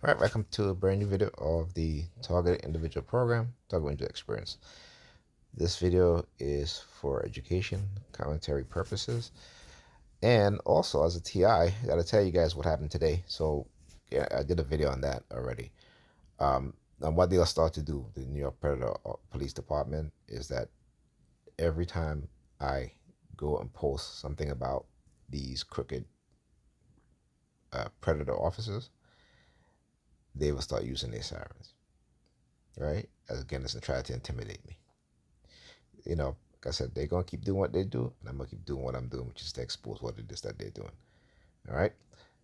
All right, welcome to a brand new video of the Targeted Individual Program, Targeted Individual Experience. This video is for education, commentary purposes, and also as a TI, I got to tell you guys what happened today. So, yeah, I did a video on that already. And what they'll start to do, the New York Predator Police Department, is that every time I go and post something about these crooked predator officers, they will start using their sirens, right? As again, it's to try to intimidate me. Like I said, they're gonna keep doing what they do, and I'm gonna keep doing what I'm doing, which is to expose what it is that they're doing. All right.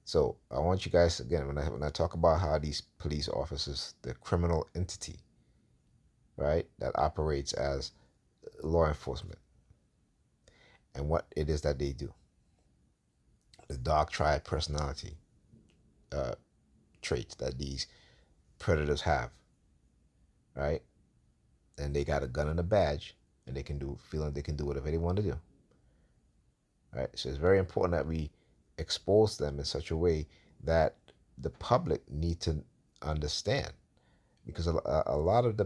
So I want you guys again when I talk about how these police officers, the criminal entity, right, that operates as law enforcement, and what it is that they do, the dark triad personality uh, traits that these predators have, right, and they got a gun and a badge, and they can do feeling they can do whatever they want to do. Right? So it's very important that we expose them in such a way that the public need to understand, because a lot of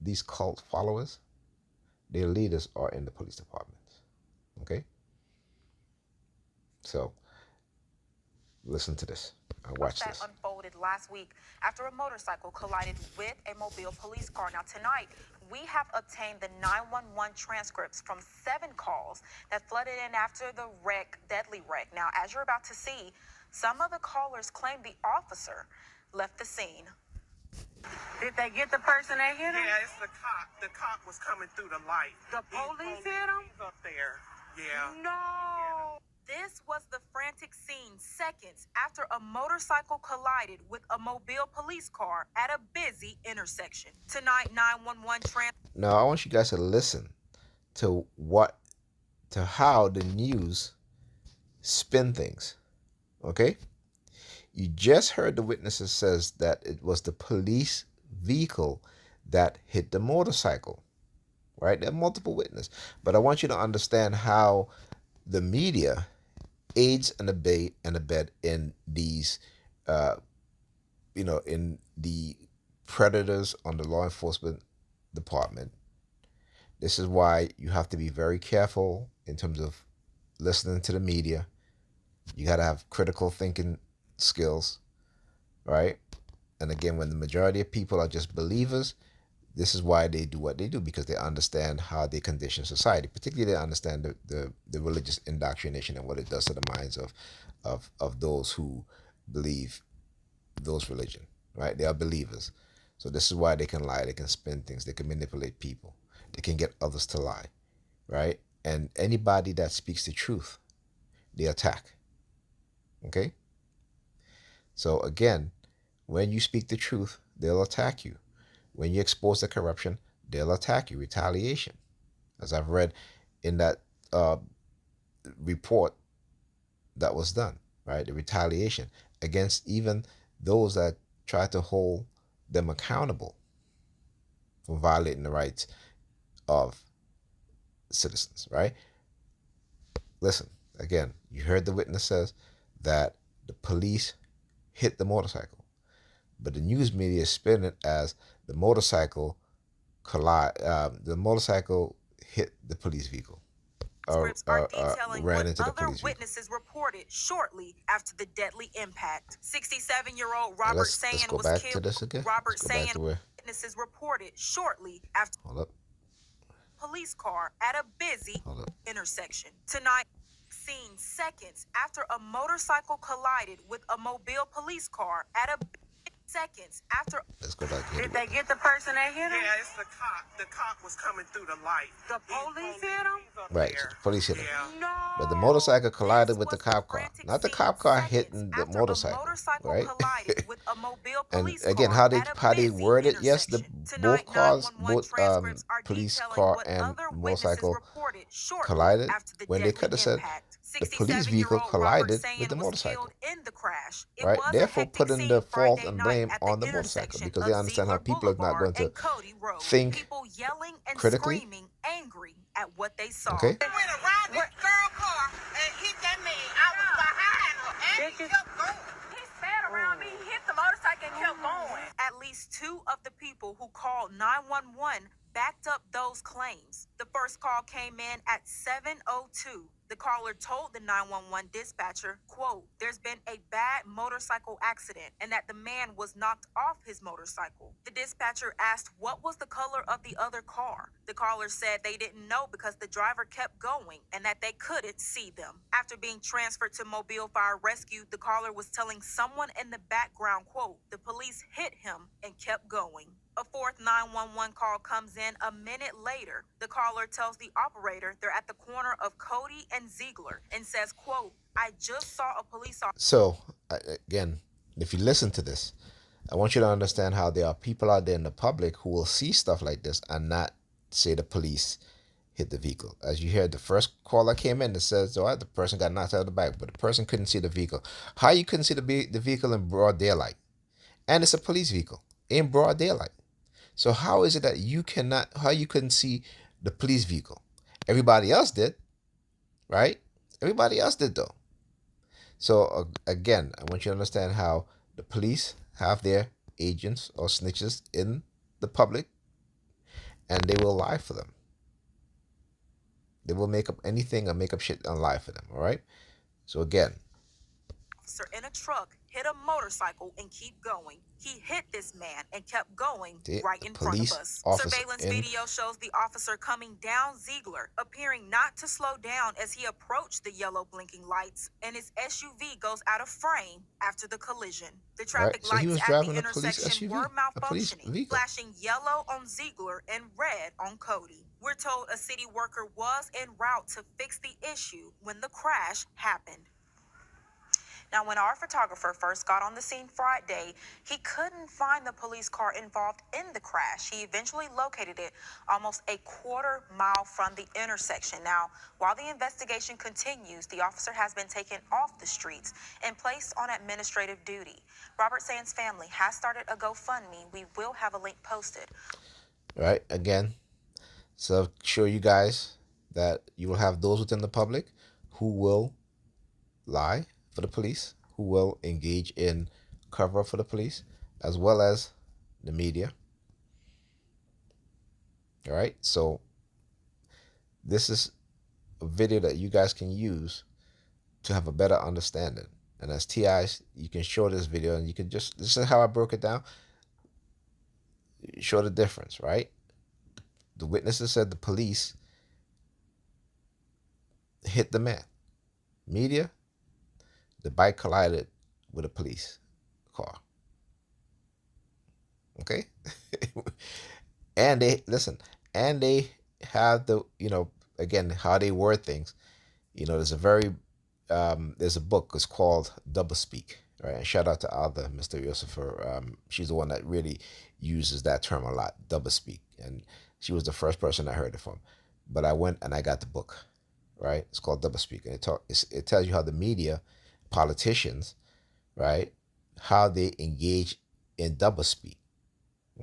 these cult followers, their leaders are in the police departments. Okay, so listen to this. Watch that this. Unfolded last week after a motorcycle collided with a Mobile police car. Now tonight, we have obtained the 911 transcripts from 7 calls that flooded in after the deadly wreck. Now, as you're about to see, some of the callers claim the officer left the scene. Did they get the person that hit him? Yeah, it's the cop. The cop was coming through the light. The police hit him? He's up there. Yeah. No. This was the frantic scene seconds after a motorcycle collided with a Mobile police car at a busy intersection. Tonight, 911 Now I want you guys to listen to how the news spin things. Okay? You just heard the witnesses says that it was the police vehicle that hit the motorcycle. Right? There are multiple witnesses. But I want you to understand how the media aids and abet in these in the predators on the law enforcement department. This is why you have to be very careful in terms of listening to the media. You got to have critical thinking skills, right? And again, when the majority of people are just believers, this is why they do what they do, because they understand how they condition society. Particularly, they understand the religious indoctrination and what it does to the minds of those who believe those religion, right? They are believers. So this is why they can lie, they can spin things, they can manipulate people, they can get others to lie, right? And anybody that speaks the truth, they attack. Okay? So again, when you speak the truth, they'll attack you. When you expose the corruption, they'll attack you. Retaliation. As I've read in that report that was done, right? The retaliation against even those that try to hold them accountable for violating the rights of citizens, right? Listen, again, you heard the witness says that the police hit the motorcycle, but the news media is spinning it as the motorcycle hit the police vehicle. Scripts are detailing ran what into the other police vehicle. witnesses reported shortly after the deadly impact. 67-year-old Robert Let's Sayin go was back killed. to this again. Robert Let's go back to Sayin where. witnesses reported shortly after Hold up. police car at a busy intersection. Tonight, seen seconds after a motorcycle collided with a Mobile police car at a seconds after. Let's go back here. Did they get the person that hit him? Yeah, it's the cop. The cop was coming through the light. The police hit him? Right, so the police hit him. Yeah. No. But the motorcycle collided This with the was cop car. frantic Not the scene cop car seconds hitting the after motorcycle, a motorcycle right? collided with a Mobile And police again, car how at a they busy worded, yes, intersection. both Tonight, cars, 911 both transcripts are police detailing car what and other witnesses motorcycle reported shortly collided, after the when they deadly could have said impact. the police vehicle 67-year-old Robert collided with Sayin the was motorcycle, killed in the crash. It right? was a Therefore, hectic putting scene the fault Friday and night blame at on the the motorcycle, intersection because of they understand how Ziegler people are not Boulevard going to and Cody Road. think People yelling and critically. screaming, angry at what they saw. Okay. Went around this girl car and hit that man. I was behind her. And he kept going. He sped around me, hit the motorcycle, and least two of the people who called 911 backed up those claims. The first call came in at 7:02. The caller told the 911 dispatcher, quote, "There's been a bad motorcycle accident and that the man was knocked off his motorcycle." The dispatcher asked what was the color of the other car. The caller said they didn't know because the driver kept going and that they couldn't see them. After being transferred to Mobile Fire Rescue, the caller was telling someone in the background, quote, "The police hit him and kept going." A fourth 911 call comes in a minute later. The caller tells the operator they're at the corner of Cody and Ziegler and says, quote, "I just saw a police officer." So, again, if you listen to this, I want you to understand how there are people out there in the public who will see stuff like this and not say the police hit the vehicle. As you heard, the first caller came in that says, "Oh, the person got knocked out of the back," but the person couldn't see the vehicle. How you couldn't see the vehicle in broad daylight? And it's a police vehicle in broad daylight. So how is it that you couldn't see the police vehicle? Everybody else did, right? Everybody else did though. So again, I want you to understand how the police have their agents or snitches in the public, and they will lie for them. They will make up anything and make up shit and lie for them, all right? So again, officer in a truck hit a motorcycle and keep going. He hit this man and kept going right in front of us. Surveillance video shows the officer coming down Ziegler, appearing not to slow down as he approached the yellow blinking lights, and his SUV goes out of frame after the collision. The traffic lights at the intersection were malfunctioning, flashing yellow on Ziegler and red on Cody. We're told a city worker was en route to fix the issue when the crash happened. Now, when our photographer first got on the scene Friday, he couldn't find the police car involved in the crash. He eventually located it almost a quarter-mile from the intersection. Now, while the investigation continues, the officer has been taken off the streets and placed on administrative duty. Robert Sands' family has started a GoFundMe. We will have a link posted. All right, again, so show you guys that you will have those within the public who will lie for the police, who will engage in cover for the police, as well as the media. All right, so this is a video that you guys can use to have a better understanding. And as TIs, you can show this video and you can just, this is how I broke it down. Show the difference, right? The witnesses said the police hit the man. Media, the bike collided with a police car. Okay? And they, listen, and they have the, again, how they word things. There's a book, it's called Doublespeak, right? And shout out to Alda Mysteriosa for, she's the one that really uses that term a lot, doublespeak. And she was the first person I heard it from. But I went and I got the book, right? It's called Doublespeak. And it tells you how the media, politicians, right, how they engage in doublespeak.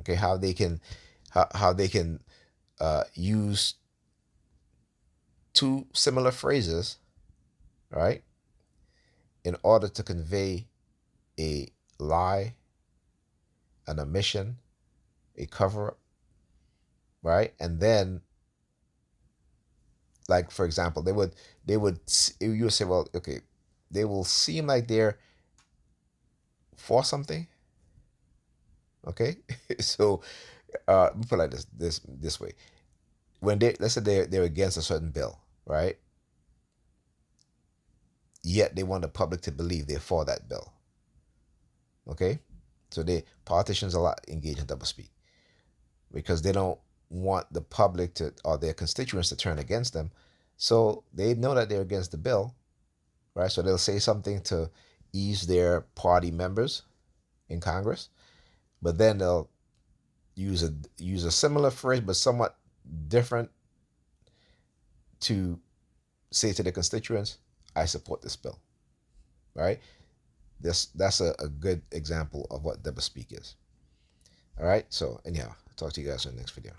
Okay, how they can use two similar phrases, right, in order to convey a lie, an omission, a cover-up, right? And then, like, for example, you would say, well, okay, they will seem like they're for something. Okay, so let me put it like this way: when let's say they're against a certain bill, right? Yet they want the public to believe they're for that bill. Okay, so politicians a lot engage in doublespeak because they don't want the public or their constituents to turn against them, so they know that they're against the bill. Right, so they'll say something to ease their party members in Congress, but then they'll use a similar phrase but somewhat different to say to their constituents, "I support this bill." Right, that's a good example of what doublespeak is. All right, so anyhow, I'll talk to you guys in the next video.